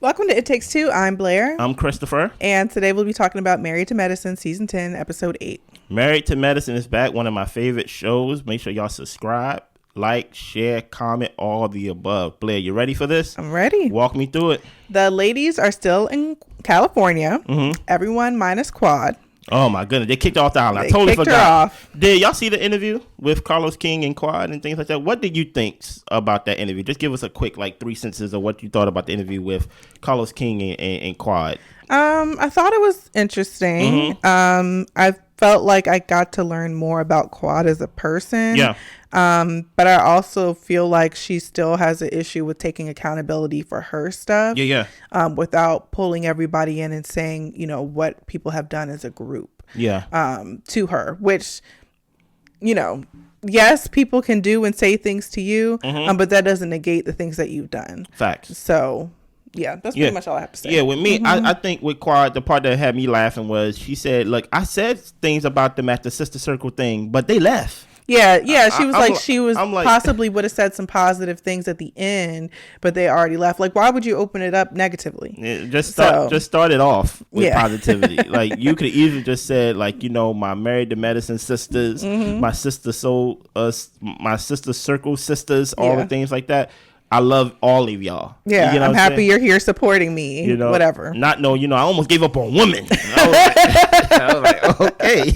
Welcome to It Takes Two. I'm Blair. I'm Christopher. And today we'll be talking about Married to Medicine, Season 10, Episode 8. Married to Medicine is back. One of my favorite shows. Make sure y'all subscribe, like, share, comment, all the above. Blair, you ready for this? I'm ready. Walk me through it. The ladies are still in California. Mm-hmm. Everyone minus Quad. Oh, my goodness. They kicked her off the island. I They totally kicked forgot. her off. Did y'all see the interview with Carlos King and Quad and things like that? What did you think about that interview? Just give us a quick, 3 sentences of what you thought about the interview with Carlos King and Quad. I thought it was interesting. Mm-hmm. I felt like I got to learn more about Quad as a person. Yeah. But I also feel like she still has an issue with taking accountability for her stuff. Yeah. Without pulling everybody in and saying, what people have done as a group. Yeah. To her, which, yes, people can do and say things to you, but that doesn't negate the things that you've done. Facts. So, yeah, that's pretty much all I have to say. Yeah, with me, I think with Quad, the part that had me laughing was she said, look, I said things about them at the Sister Circle thing, but they left. Yeah. She was possibly would have said some positive things at the end, but they already left. Like, why would you open it up negatively? Yeah, just start it off with positivity. Like, you could easily just said, my Married to Medicine sisters, my sister my Sister Circle sisters, all the things like that. I love all of y'all. Yeah, I'm happy you're here supporting me. Whatever. I almost gave up on women. I was like, okay.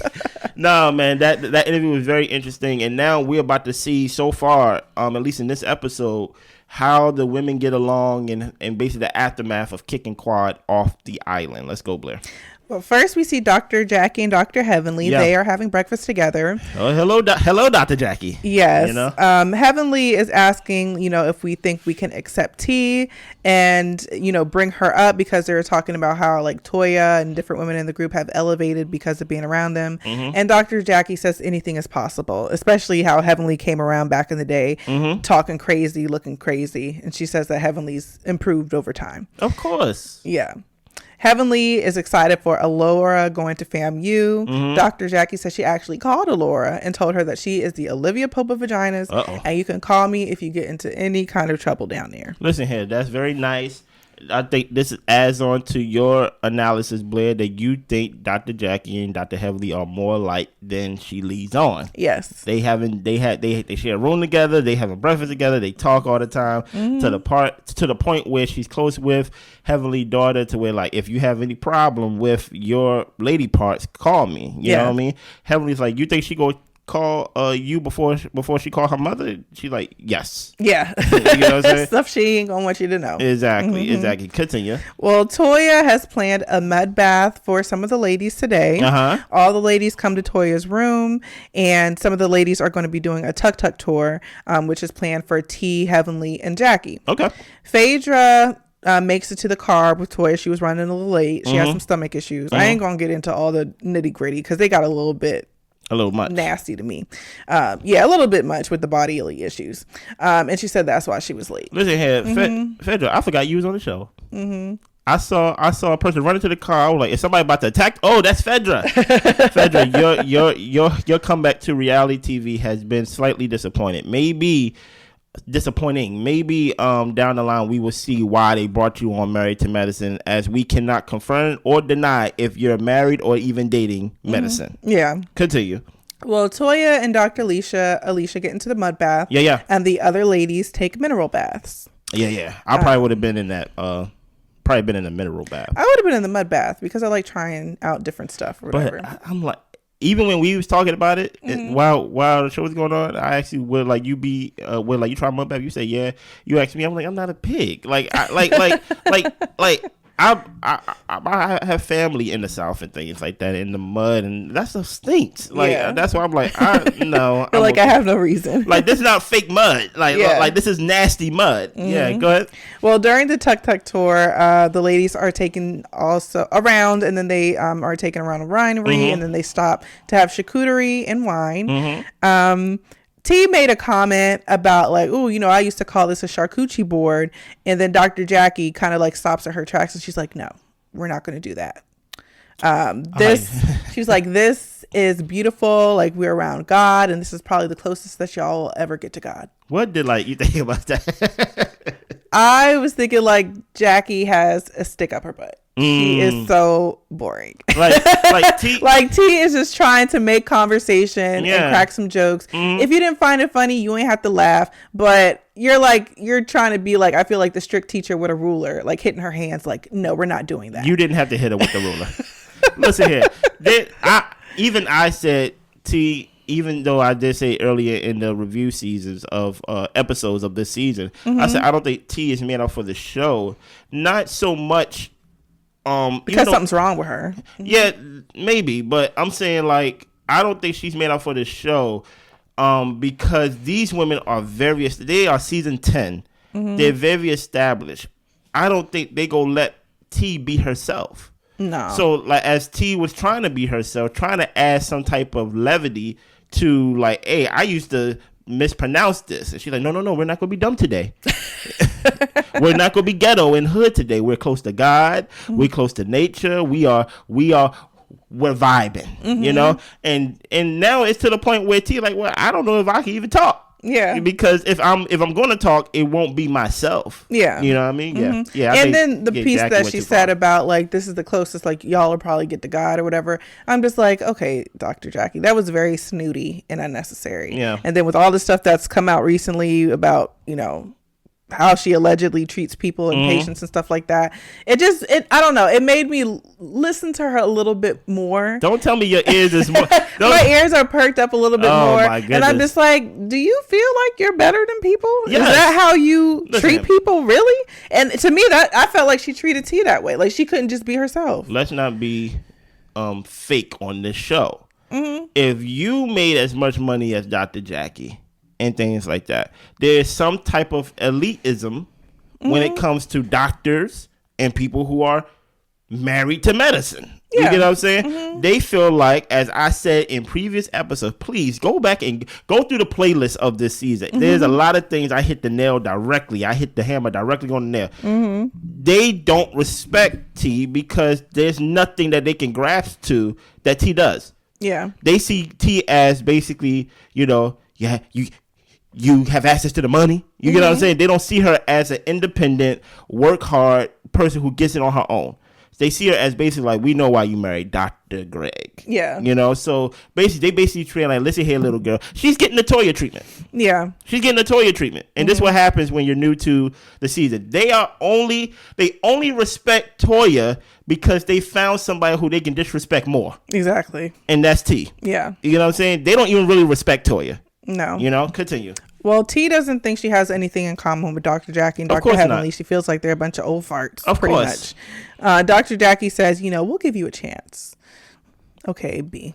No, man, that interview was very interesting. And now we're about to see so far, at least in this episode, how the women get along and basically the aftermath of kicking Quad off the island. Let's go, Blair. Well, first we see Dr. Jackie and Dr. Heavenly. Yeah. They are having breakfast together. Oh, hello, Dr. Jackie. Yes. Heavenly is asking, if we think we can accept tea and, bring her up because they're talking about how Toya and different women in the group have elevated because of being around them. Mm-hmm. And Dr. Jackie says anything is possible, especially how Heavenly came around back in the day, talking crazy, looking crazy. And she says that Heavenly's improved over time. Of course. Yeah. Heavenly is excited for Alora going to FAMU. Mm-hmm. Dr. Jackie says she actually called Alora and told her that she is the Olivia Pope of vaginas. And you can call me if you get into any kind of trouble down there. Listen here, that's very nice. I think this adds on to your analysis, Blair, that you think Dr. Jackie and Dr. Heavenly are more alike than she leads on. Yes. They share a room together, they have a breakfast together, they talk all the time, to the point where she's close with Heavenly daughter to where if you have any problem with your lady parts, call me. You know what I mean? Heavenly's like, you think she go call you before she called her mother? She's like, yes. Yeah. You know what I'm saying? Stuff she ain't gonna want you to know. Exactly. Continue. Well, Toya has planned a mud bath for some of the ladies today. All the ladies come to Toya's room, and some of the ladies are going to be doing a tuk-tuk tour, which is planned for T, Heavenly, and Jackie. Okay. Phaedra makes it to the car with Toya. She was running a little late. She has some stomach issues. I ain't gonna get into all the nitty gritty because they got a little much nasty to me. A little bit much with the bodily issues. And she said that's why she was late. Listen here, Phaedra, I forgot you was on the show. I saw a person running to the car. I was like, is somebody about to attack? Oh, that's Phaedra. Phaedra, your comeback to reality TV has been slightly disappointing. Maybe down the line we will see why they brought you on Married to Medicine, as we cannot confirm or deny if you're married or even dating medicine. Yeah. Continue. Well, Toya and Dr. Alicia get into the mud bath. Yeah. And the other ladies take mineral baths. Yeah. I probably would have been in that probably been in a mineral bath. I would have been in the mud bath because I like trying out different stuff or whatever. But I'm like, even when we was talking about it, while the show was going on, I actually would you be you try mud bath? You say yeah. You ask me, I'm like, I'm not a pig. I have family in the South and things like that in the mud, and that stuff stinks. That's why I'm like, no. I have no reason. This is not fake mud. This is nasty mud. Yeah, go ahead. Well, during the tuk-tuk tour, the ladies are taken also around, and then they are taken around a winery, and then they stop to have charcuterie and wine. T made a comment about I used to call this a charcuterie board, and then Dr. Jackie kind of stops at her tracks and she's like, no, we're not going to do that. She's like, this is beautiful. We're around God, and this is probably the closest that y'all will ever get to God. What did you think about that? I was thinking like Jackie has a stick up her butt. She is so boring. Like T is just trying to make conversation and crack some jokes. If you didn't find it funny, you ain't have to laugh. But you're trying to be like, I feel like the strict teacher with a ruler, like hitting her hands like, no, we're not doing that. You didn't have to hit her with the ruler. Listen here. I said T, even though I did say earlier in the review seasons of episodes of this season, I said I don't think T is made up for the show. Not so much because something's wrong with her. Yeah, maybe, but I'm saying like I don't think she's made up for the show because these women are they are season 10. They're very established. I don't think they go let T be herself. No. So like as T was trying to be herself, trying to add some type of levity to like, hey, I used to mispronounce this, and she's like, no, we're not gonna be dumb today. We're not gonna be ghetto and hood today. We're close to God. We're close to nature. We're vibing, you know. And now it's to the point where T like, well, I don't know if I can even talk. Yeah. Because if I'm going to talk, it won't be myself. Yeah. You know what I mean? Yeah. And then the piece Jackie that she said about like, this is the closest, like y'all will probably get to God or whatever. I'm just like, okay, Dr. Jackie, that was very snooty and unnecessary. Yeah. And then with all the stuff that's come out recently about, how she allegedly treats people and patients and stuff like that. I don't know. It made me listen to her a little bit more. Don't tell me your ears is more. My ears are perked up a little bit more. My goodness. And I'm just like, do you feel like you're better than people? Yes. Is that how you treat people, really? And to me, that I felt like she treated T that way. Like she couldn't just be herself. Let's not be fake on this show. If you made as much money as Dr. Jackie and things like that, there's some type of elitism when it comes to doctors and people who are married to medicine. You get what I'm saying? They feel like, as I said in previous episodes, please go back and go through the playlist of this season. There's a lot of things I hit the nail directly. I hit the hammer directly on the nail. They don't respect T because there's nothing that they can grasp to that T does. Yeah. They see T as basically, you have access to the money. You get what I'm saying? They don't see her as an independent, work hard person who gets it on her own. They see her as basically like, we know why you married Dr. Greg. Yeah. So basically, they basically treat her like, listen here, little girl. She's getting the Toya treatment. Yeah. She's getting the Toya treatment. And this is what happens when you're new to the season. They only respect Toya because they found somebody who they can disrespect more. Exactly. And that's T. Yeah. You know what I'm saying? They don't even really respect Toya. No. Continue. Well, T doesn't think she has anything in common with Dr. Jackie and Dr. Heavenly. She feels like they're a bunch of old farts. Of pretty course. Much. Dr. Jackie says, we'll give you a chance. Okay, B.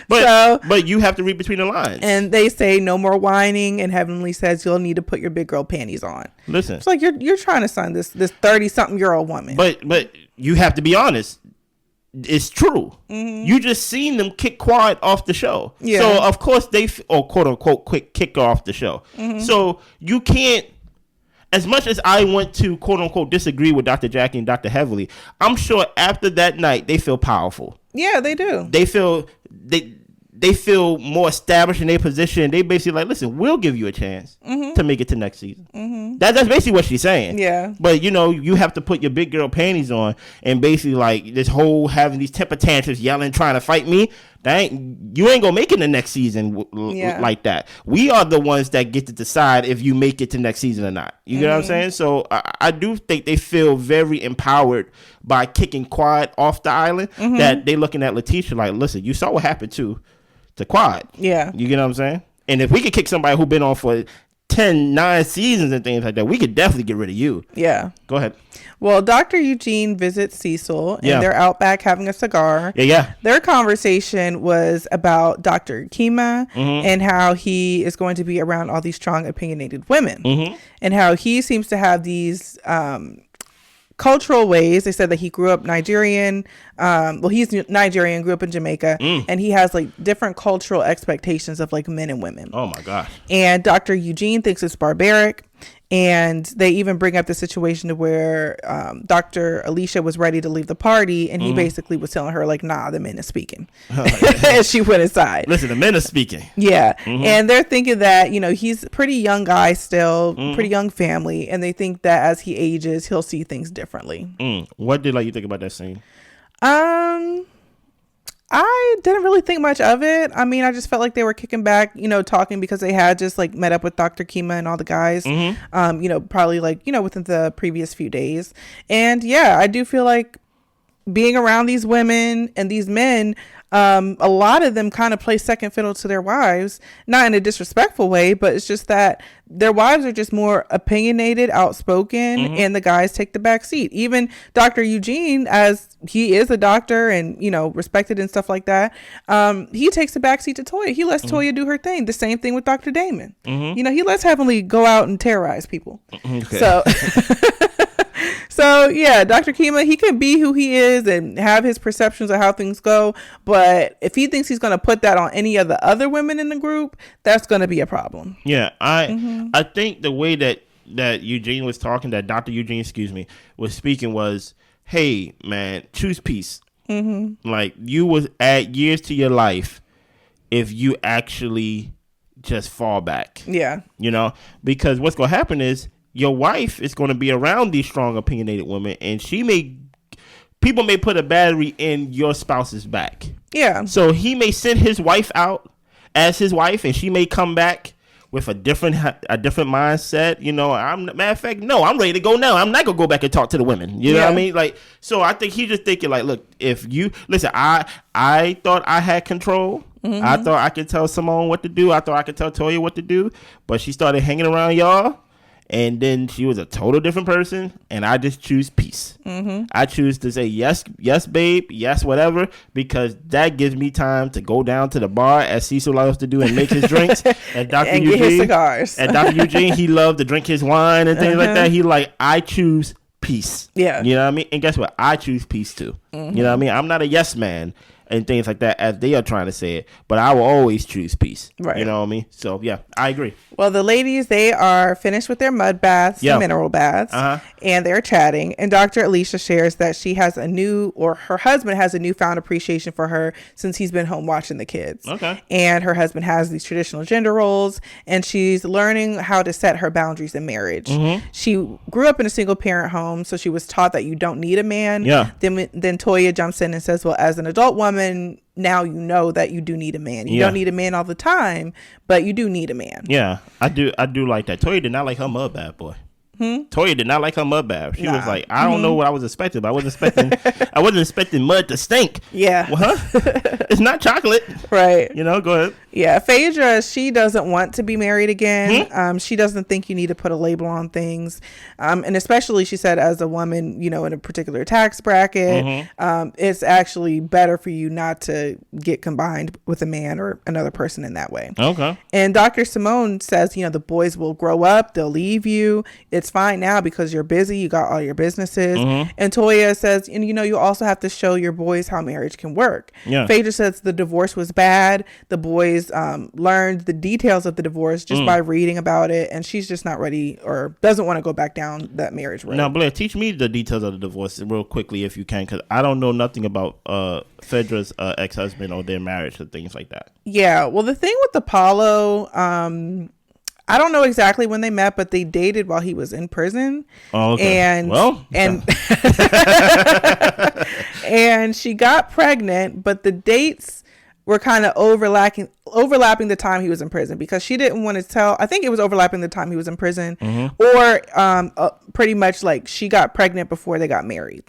But you have to read between the lines. And they say no more whining, and Heavenly says you'll need to put your big girl panties on. Listen. It's like you're trying to sign this 30-something-year-old woman. But you have to be honest. It's true. You just seen them kick Quad off the show. Yeah. So of course they quote unquote quick kick off the show. So you can't, as much as I want to quote unquote disagree with Dr. Jackie and Dr. Heavenly, I'm sure after that night they feel powerful. Yeah, they do. They feel more established in their position. They basically like, listen, we'll give you a chance to make it to next season. That's basically what she's saying. Yeah. But you have to put your big girl panties on and basically like this whole having these temper tantrums, yelling, trying to fight me. You ain't gonna make it the next season like that. We are the ones that get to decide if you make it to next season or not. You get what I'm saying? So I do think they feel very empowered by kicking Quad off the island. That they looking at lateasha like, listen, you saw what happened to Quad. Yeah. You get what I'm saying? And if we could kick somebody who been on for 9 seasons and things like that, we could definitely get rid of you. Yeah. Go ahead. Well, Dr. Eugene visits Cecil, and they're out back having a cigar. Yeah. Their conversation was about Dr. Kema and how he is going to be around all these strong, opinionated women, and how he seems to have these cultural ways. They said that he grew up Nigerian. He's Nigerian, grew up in Jamaica, and he has like different cultural expectations of like men and women. Oh my gosh. And Dr. Eugene thinks it's barbaric. And they even bring up the situation to where Dr. Alicia was ready to leave the party, and he basically was telling her, like, nah, the men are speaking. And she went inside. Listen, the men are speaking. Yeah. And they're thinking that, you know, he's a pretty young guy still, pretty young family, and they think that as he ages, he'll see things differently. What did you think about that scene? I didn't really think much of it. I mean, I just felt like they were kicking back, you know, talking because they had just like met up with Dr. Kema and all the guys, you know, probably like, you know, within the previous few days. And yeah, I do feel like being around these women and these men, a lot of them kind of play second fiddle to their wives, not in a disrespectful way, but it's just that their wives are just more opinionated, outspoken, and the guys take the back seat. Even Dr. Eugene, as he is a doctor and, you know, respected and stuff like that, he takes the back seat to Toya. He lets Toya do her thing. The same thing with Dr. Damon. You know, he lets Heavenly go out and terrorize people. So So yeah, Dr. Kema, he can be who he is and have his perceptions of how things go, but if he thinks he's going to put that on any of the other women in the group, that's going to be a problem. Yeah, I think the way that Eugene was talking, that Dr. Eugene, was speaking was, hey man, choose peace. Like, you would add years to your life if you actually just fall back. Yeah. You know, because what's going to happen is your wife is going to be around these strong, opinionated women, and people may put a battery in your spouse's back. Yeah. So he may send his wife out as his wife, and she may come back with a different mindset. You know, matter of fact, no, I'm ready to go now. I'm not gonna go back and talk to the women. You know what I mean? Like, so I think he's just thinking like, look, if you listen, I thought I had control. I thought I could tell Simone what to do. I thought I could tell Toya what to do, but she started hanging around y'all. And then she was a total different person, and I just choose peace. I choose to say yes, babe, yes, whatever, because that gives me time to go down to the bar, as Cecil loves to do, and make his drinks. And Dr. Eugene, get his cigars. And Dr. Eugene, he loved to drink his wine and things like that. He like, I choose peace. Yeah. You know what I mean? And guess what? I choose peace too. You know what I mean? I'm not a yes man and things like that, as they are trying to say it, but I will always choose peace. Right. You know what I mean? So yeah, I agree. Well, the ladies, they are finished with their mud baths and mineral baths, and they're chatting. And Dr. Alicia shares that she has her husband has a newfound appreciation for her since he's been home watching the kids. Okay. And her husband has these traditional gender roles, and she's learning how to set her boundaries in marriage. She grew up in a single parent home, so she was taught that you don't need a man. Yeah. Then Toya jumps in and says, well, as an adult woman, now you know that you do need a man. You don't need a man all the time, but you do need a man. Yeah, I do like that. Toya did not like her mud bath, boy. Toya did not like her mud bath. She was like, I don't know what I was expecting, but I wasn't expecting mud to stink. Yeah. Well, it's not chocolate. Right. You know, go ahead. Yeah. Phaedra, she doesn't want to be married again. She doesn't think you need to put a label on things. And especially, she said, as a woman, you know, in a particular tax bracket, it's actually better for you not to get combined with a man or another person in that way. Okay. And Dr. Simone says, you know, the boys will grow up, they'll leave you. It's fine now because you're busy, you got all your businesses. And Toya says, and you know, you also have to show your boys how marriage can work. Yeah. Phaedra says the divorce was bad. The boys learned the details of the divorce just by reading about it, and she's just not ready or doesn't want to go back down that marriage road. Now, Blair, teach me the details of the divorce real quickly if you can, because I don't know nothing about Phaedra's ex-husband or their marriage or things like that. Yeah, well, the thing with Apollo, I don't know exactly when they met, but they dated while he was in prison. Oh, okay. And she got pregnant, but the dates were kind of overlapping the time he was in prison, because she didn't want to tell. I think it was overlapping the time he was in prison, or pretty much like she got pregnant before they got married.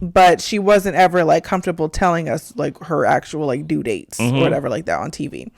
But she wasn't ever like comfortable telling us like her actual like due dates or whatever like that on TV.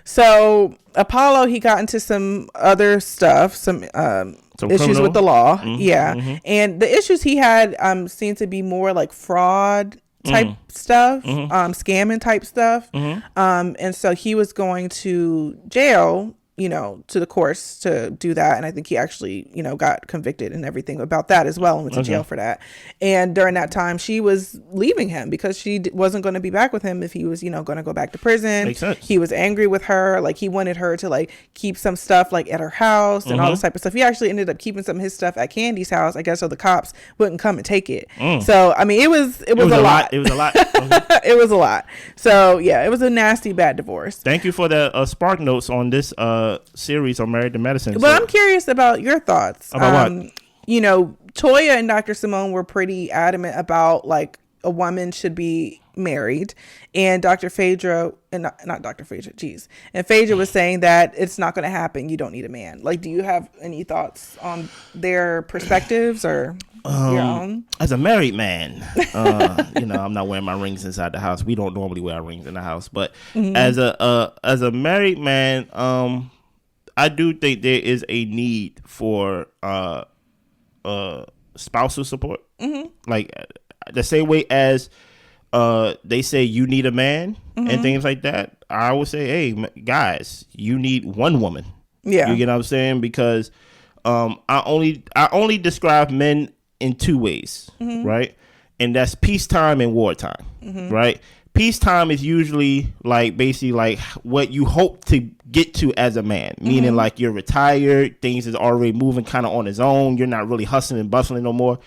So Apollo, he got into some other stuff, some issues criminal with the law. And the issues he had seemed to be more like fraud type stuff, scamming type stuff. And so he was going to jail, to the course to do that. And I think he actually, got convicted and everything about that as well and went to jail for that. And during that time, she was leaving him because she wasn't going to be back with him if he was, going to go back to prison. Makes sense. He was angry with her. Like, he wanted her to, like, keep some stuff, like, at her house and all this type of stuff. He actually ended up keeping some of his stuff at Candy's house, I guess, so the cops wouldn't come and take it. So, I mean, it was a lot. It was a lot. It was a lot. So, yeah, it was a nasty, bad divorce. Thank you for the spark notes on this series on Married to Medicine. But I'm curious about your thoughts. About what? Toya and Dr. Simone were pretty adamant about, like, a woman should be married, and Dr. Phaedra, and not Dr. Phaedra, and Phaedra was saying that it's not going to happen. You don't need a man. Like, do you have any thoughts on their perspectives or your own? As a married man, I'm not wearing my rings inside the house. We don't normally wear our rings in the house, but as a married man, I do think there is a need for spousal support. Like, the same way as they say you need a man and things like that, I would say, hey, guys, you need one woman. Yeah, you get what I'm saying? Because I only describe men in two ways, right? And that's peacetime and wartime, right? Peacetime is usually like basically like what you hope to get to as a man, meaning like you're retired, things is already moving kind of on its own, you're not really hustling and bustling no more.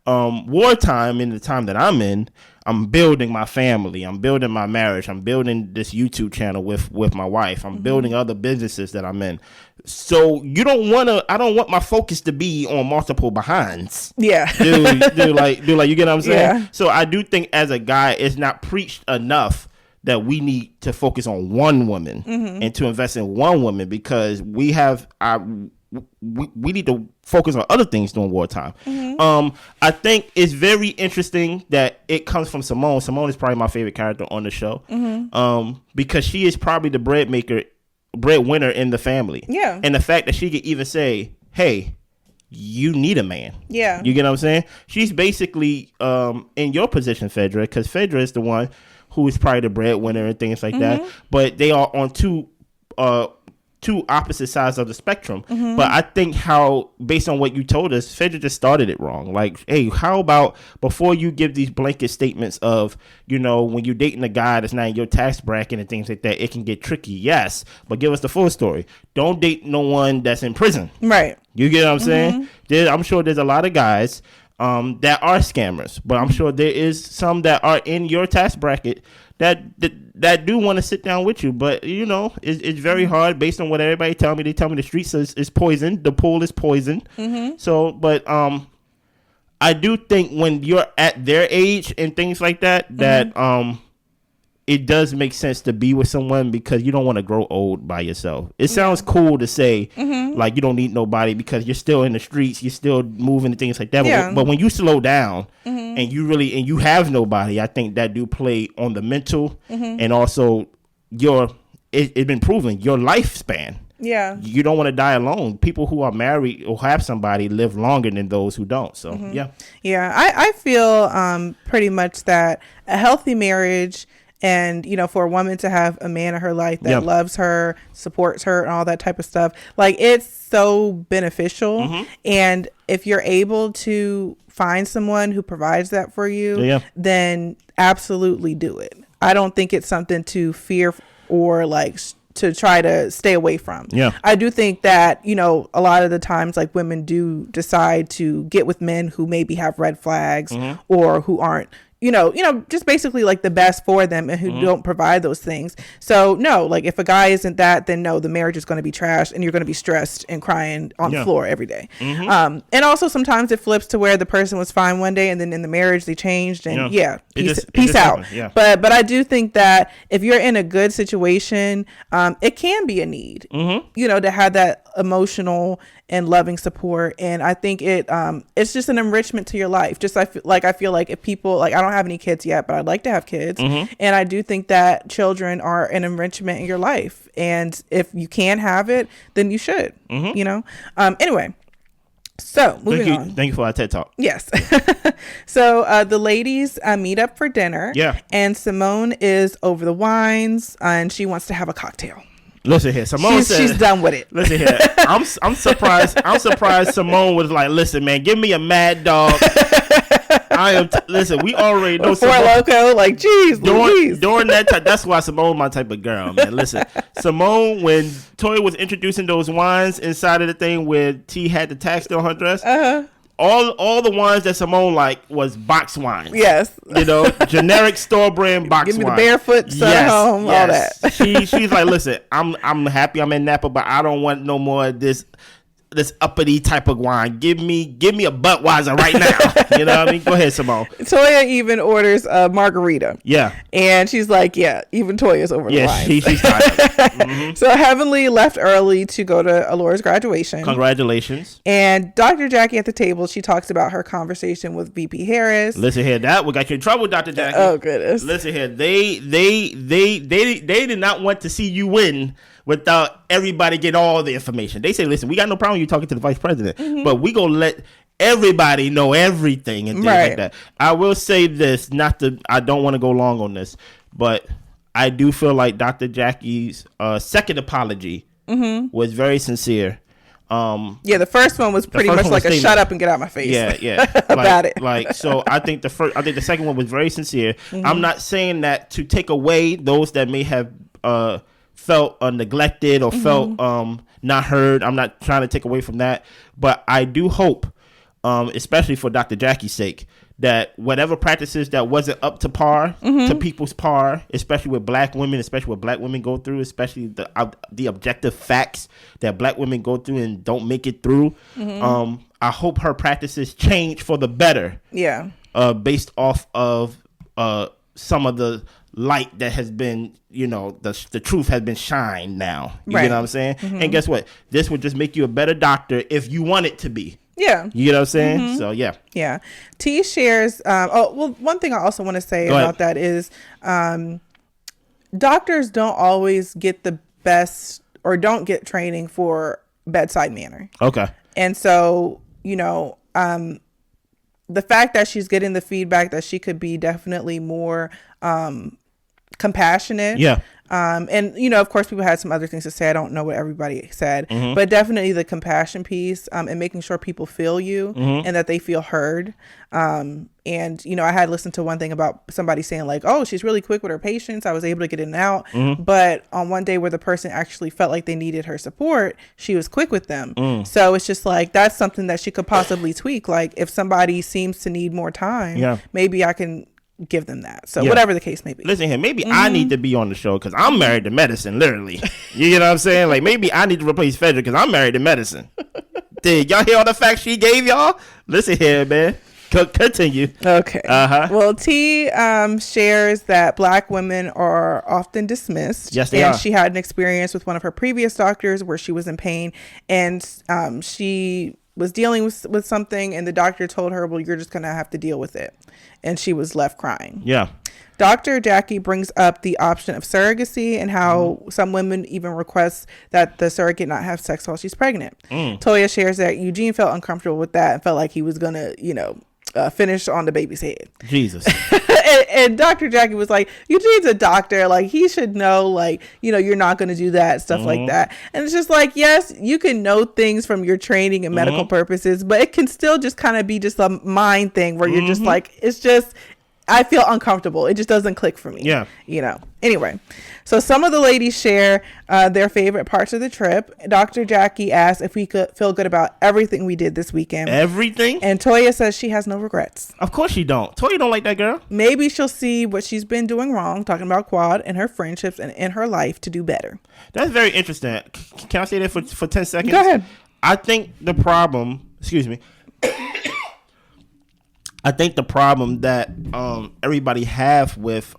Wartime, in the time that I'm in, I'm building my family, I'm building my marriage, I'm building this YouTube channel with my wife, I'm building other businesses that I'm in. So I don't want my focus to be on multiple behinds. Yeah. do like you get what I'm saying? Yeah. So I do think as a guy, it's not preached enough that we need to focus on one woman and to invest in one woman, because we need to focus on other things during wartime. I think it's very interesting that it comes from Simone. Simone is probably my favorite character on the show, because she is probably the breadwinner in the family. Yeah. And the fact that she could even say, hey, you need a man. Yeah. You get what I'm saying? She's basically in your position, Phaedra, because Phaedra is the one who is probably the breadwinner and things like that. But they are on two opposite sides of the spectrum. But I think how, based on what you told us, Phaedra just started it wrong. Like, hey, how about before you give these blanket statements of, when you're dating a guy that's not in your tax bracket and things like that, it can get tricky. Yes, but give us the full story. Don't date no one that's in prison. Right. You get what I'm saying? I'm sure there's a lot of guys that are scammers, but I'm sure there is some that are in your tax bracket that do want to sit down with you, but it's very hard based on what everybody tell me. They tell me the streets is poison, the pool is poison. So, but I do think when you're at their age and things like that, it does make sense to be with someone, because you don't want to grow old by yourself. It sounds cool to say, like, you don't need nobody because you're still in the streets, you're still moving and things like that. Yeah. But when you slow down and you have nobody, I think that do play on the mental and also it's been proven, your lifespan. Yeah. You don't want to die alone. People who are married or have somebody live longer than those who don't. So, yeah. Yeah, I feel pretty much that a healthy marriage, and, for a woman to have a man in her life that loves her, supports her, and all that type of stuff, like, it's so beneficial. And if you're able to find someone who provides that for you, then absolutely do it. I don't think it's something to fear or, like, to try to stay away from. Yeah. I do think that, a lot of the times, like, women do decide to get with men who maybe have red flags or who aren't, just basically like the best for them and who don't provide those things. So no, like, if a guy isn't that, then no, the marriage is going to be trashed and you're going to be stressed and crying on the floor every day. And also sometimes it flips to where the person was fine one day and then in the marriage they changed and peace out. Yeah. But I do think that if you're in a good situation, it can be a need, to have that emotional and loving support. And I think it's just an enrichment to your life. Just I feel like if people, like, I don't have any kids yet, but I'd like to have kids. And I do think that children are an enrichment in your life. And if you can have it, then you should, anyway. So moving on. Thank you for our TED Talk. Yes. So the ladies meet up for dinner. Yeah. And Simone is over the wines and she wants to have a cocktail. Listen here, Simone said she's done with it. Listen here, I'm surprised. I'm surprised Simone was like, listen, man, give me a Mad Dog. Listen, we already know Four Loko, like, geez, during that time. That's why Simone my type of girl, man. Listen, Simone, when Toya was introducing those wines inside of the thing where T had the tag still on her dress, all the wines that Simone liked was box wines. Yes, generic store brand box wine. Give me the barefoot home, all that. She's like, listen, I'm happy I'm in Napa, but I don't want no more of this uppity type of wine. Give me a Budweiser right now. You know what I mean? Go ahead, Simone. Toya even orders a margarita. Yeah. And she's like, yeah, even Toya's over the line. She's tired. Mm-hmm. So Heavenly left early to go to Alora's graduation. Congratulations. And Dr. Jackie at the table, she talks about her conversation with VP Harris. Listen here, that we got you in trouble, Dr. Jackie. Oh, goodness. Listen here, they did not want to see you win without everybody get all the information. They say, listen, we got no problem with you talking to the vice president, but we gonna let everybody know everything and things like that. I will say this, I don't want to go long on this, but I do feel like Dr. Jackie's second apology was very sincere. The first one was pretty much like a shut up and get out of my face. Yeah. About it. So I think the second one was very sincere. I'm not saying that to take away those that may have felt neglected or felt not heard. I'm not trying to take away from that, but I do hope, especially for Dr. Jackie's sake, that whatever practices that wasn't up to par, to people's par, especially with black women, especially what black women go through, especially the objective facts that black women go through and don't make it through. I hope her practices change for the better. Yeah. Based off of some of the light that has been, the truth has been shined now. You know what I'm saying? And guess what? This would just make you a better doctor if you want it to be. Yeah. You know what I'm saying? So, yeah. Yeah. T shares, one thing I also want to say about that is doctors don't always get the best or don't get training for bedside manner. Okay. And so, the fact that she's getting the feedback that she could be definitely more compassionate. Yeah. And of course people had some other things to say. I don't know what everybody said, but definitely the compassion piece, and making sure people feel you and that they feel heard. And I had listened to one thing about somebody saying like, oh, she's really quick with her patients. I was able to get in and out. But on one day where the person actually felt like they needed her support, she was quick with them. So it's just like, that's something that she could possibly tweak. Like if somebody seems to need more time, maybe I can give them that. So whatever the case may be. Listen here, maybe I need to be on the show because I'm married to medicine, literally. You know what I'm saying? Like maybe I need to replace Frederick because I'm married to medicine. Did y'all hear all the facts she gave y'all? Listen here, man. Continue. Okay. Well, T shares that black women are often dismissed. Yes, they are. And she had an experience with one of her previous doctors where she was in pain, and she was dealing with something, and the doctor told her, well, you're just going to have to deal with it. And she was left crying. Yeah. Dr. Jackie brings up the option of surrogacy and how some women even request that the surrogate not have sex while she's pregnant. Toya shares that Eugene felt uncomfortable with that and felt like he was going to, finish on the baby's head. Jesus. and Dr. Jackie was like, Eugene's a doctor. Like, he should know, like, you're not going to do that, stuff like that. And it's just like, yes, you can know things from your training and medical purposes, but it can still just kind of be just a mind thing where you're just like, it's just, I feel uncomfortable. It just doesn't click for me. Yeah. Anyway, so some of the ladies share their favorite parts of the trip. Dr. Jackie asked if we could feel good about everything we did this weekend. Everything? And Toya says she has no regrets. Of course she don't. Toya don't like that girl. Maybe she'll see what she's been doing wrong, talking about Quad and her friendships and in her life to do better. That's very interesting. Can I say that for 10 seconds? Go ahead. I think the problem, I think the problem that everybody have with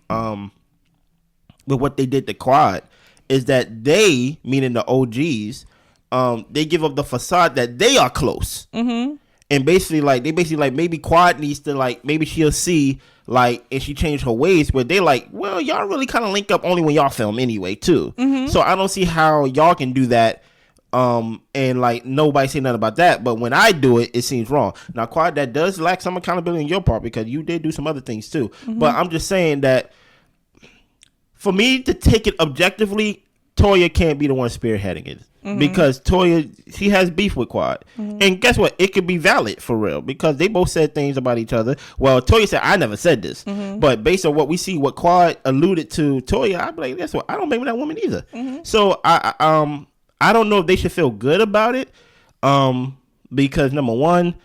what they did to Quad is that they, meaning the OGs, they give up the facade that they are close. And basically maybe Quad needs to maybe she'll see and she changed her ways where they well, y'all really kind of link up only when y'all film anyway too. So I don't see how y'all can do that. And nobody say nothing about that, but when I do it, it seems wrong. Now, Quad, that does lack some accountability on your part because you did do some other things too. But I'm just saying that for me to take it objectively, Toya can't be the one spearheading it. Because Toya, she has beef with Quad. And guess what? It could be valid for real because they both said things about each other. Well, Toya said, I never said this. But based on what we see, what Quad alluded to Toya, I'm like, that's what I don't blame that woman either. So I don't know if they should feel good about it. Because number one,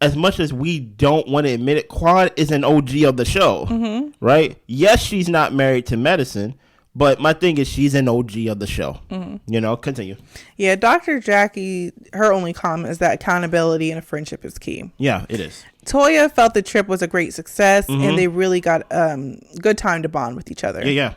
as much as we don't want to admit it, Quad is an OG of the show. Right? Yes, she's not married to medicine. But my thing is she's an OG of the show. You know, continue. Yeah, Dr. Jackie, her only comment is that accountability in a friendship is key. Yeah, it is. Toya felt the trip was a great success and they really got good time to bond with each other. Yeah.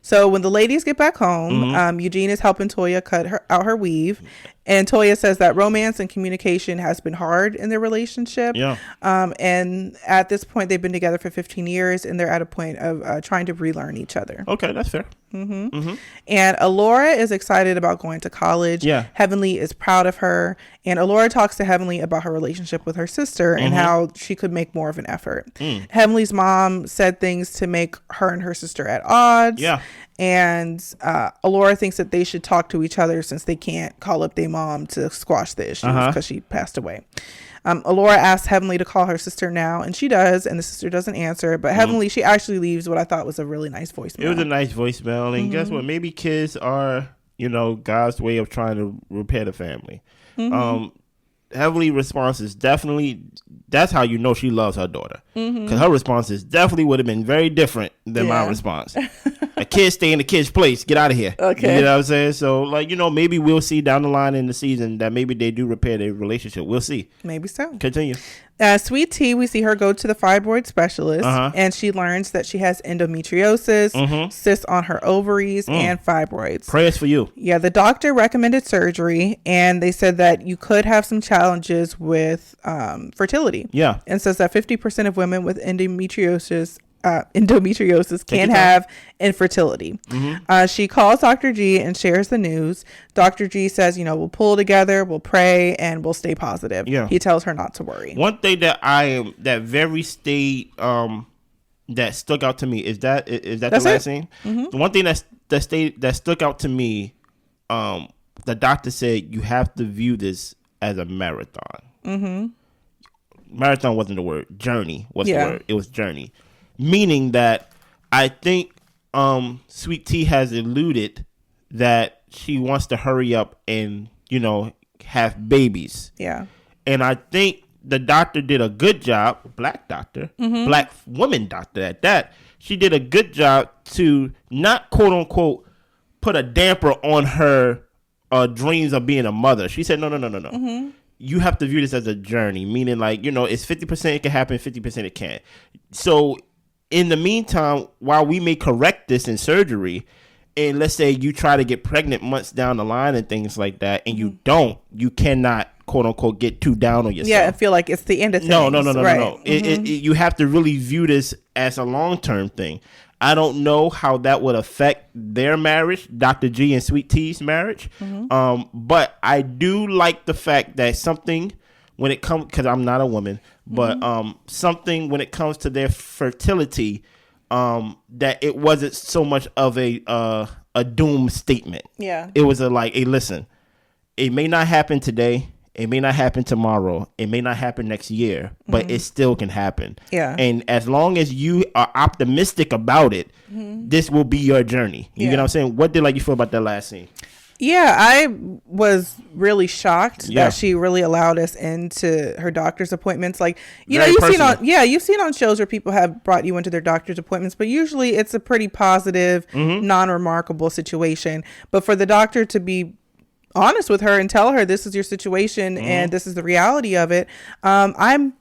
So when the ladies get back home, Eugene is helping Toya cut out her weave. And Toya says that romance and communication has been hard in their relationship. Yeah. And at this point, they've been together for 15 years and they're at a point of trying to relearn each other. Okay, that's fair. And Alora is excited about going to college. Yeah. Heavenly is proud of her. And Alora talks to Heavenly about her relationship with her sister and how she could make more of an effort. Heavenly's mom said things to make her and her sister at odds. Yeah. And Alora thinks that they should talk to each other since they can't call up their mom to squash the issues because she passed away. Alora asks Heavenly to call her sister now, and she does, and the sister doesn't answer. But Heavenly, she actually leaves what I thought was a really nice voicemail. It was a nice voicemail, and guess what? Maybe kids are, you know, God's way of trying to repair the family. Heavenly response is definitely, that's how you know she loves her daughter. Because her response is definitely would have been very different than my response. A kid stay in the kid's place. Get out of here. Okay. You know what I'm saying? So, like, you know, maybe we'll see down the line in the season that maybe they do repair their relationship. We'll see. Maybe so. Continue. Sweet Tea, we see her go to the fibroid specialist, and she learns that she has endometriosis, cysts on her ovaries, and fibroids. Prayers for you. Yeah, the doctor recommended surgery, and they said that you could have some challenges with fertility. Yeah. And says that 50% of women with endometriosis can have infertility. She calls Dr. G and shares the news. Dr. G says, you know, we'll pull together, we'll pray, and we'll stay positive. Yeah. He tells her not to worry. One thing that that stuck out to me is that the last scene. The one thing that stuck out to me, the doctor said you have to view this as a marathon. Marathon wasn't the word. Journey was the word. It was journey. Meaning that I think Sweet Tea has alluded that she wants to hurry up and, you know, have babies. Yeah. And I think the doctor did a good job, black doctor, black woman doctor at that. She did a good job to not, quote unquote, put a damper on her dreams of being a mother. She said, no. You have to view this as a journey, meaning like, you know, it's 50% it can happen, 50% it can't. So in the meantime, while we may correct this in surgery, and let's say you try to get pregnant months down the line and things like that, and you don't, you cannot, quote unquote, get too down on yourself. Yeah, I feel like it's the end of things. No. You have to really view this as a long-term thing. I don't know how that would affect their marriage, Dr. G and Sweet Tea's marriage. But I do like the fact that something, when it comes, because I'm not a woman, but something when it comes to their fertility, that it wasn't so much of a doom statement. Yeah. It was listen, it may not happen today. It may not happen tomorrow. It may not happen next year, but it still can happen. Yeah. And as long as you are optimistic about it, this will be your journey. You get what I'm saying? What did you feel about that last scene? Yeah, I was really shocked that she really allowed us into her doctor's appointments. Like, you've seen on shows where people have brought you into their doctor's appointments, but usually it's a pretty positive, non-remarkable situation. But for the doctor to be honest with her and tell her this is your situation and this is the reality of it, I'm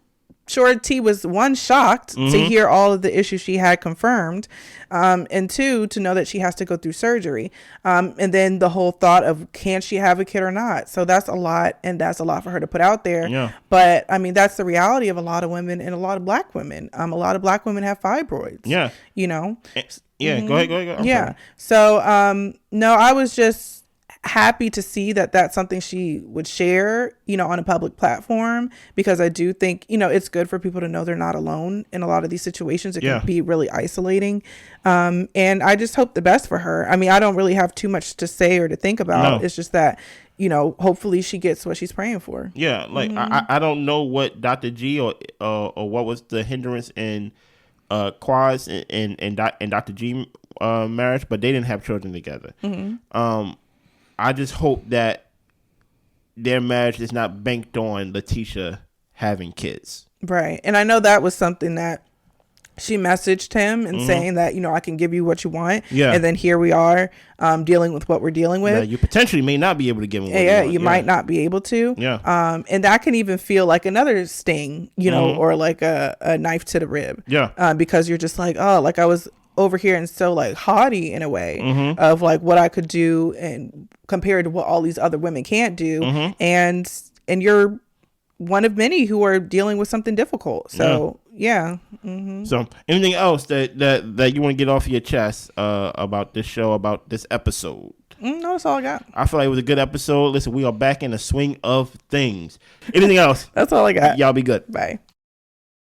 sure T was, one, shocked to hear all of the issues she had confirmed, and two, to know that she has to go through surgery, and then the whole thought of can she have a kid or not. So that's a lot, and that's a lot for her to put out there. But I mean, that's the reality of a lot of women and a lot of black women. A lot of black women have fibroids. Go ahead. I'm So no, I was just happy to see that that's something she would share, on a public platform, because I do think, it's good for people to know they're not alone in a lot of these situations. It can be really isolating. And I just hope the best for her. I mean, I don't really have too much to say or to think about. No. It's just that, hopefully she gets what she's praying for. Yeah. Like, I don't know what Dr. G or what was the hindrance in Quad's and Dr. G marriage, but they didn't have children together. I just hope that their marriage is not banked on lateasha having kids. Right. And I know that was something that she messaged him and saying that, I can give you what you want. Yeah. And then here we are dealing with what we're dealing with. Yeah, you potentially may not be able to give him what you want. You might not be able to. Yeah. And that can even feel like another sting, or like a knife to the rib. Yeah. Because you're just like, oh, like I was over here and so like haughty in a way of like what I could do and compared to what all these other women can't do. And you're one of many who are dealing with something difficult. So yeah. So anything else that you want to get off your chest about this show, about this episode? No, that's all I got. I feel like it was a good episode. Listen, we are back in the swing of things. Anything else? That's all I got. Y'all be good. Bye.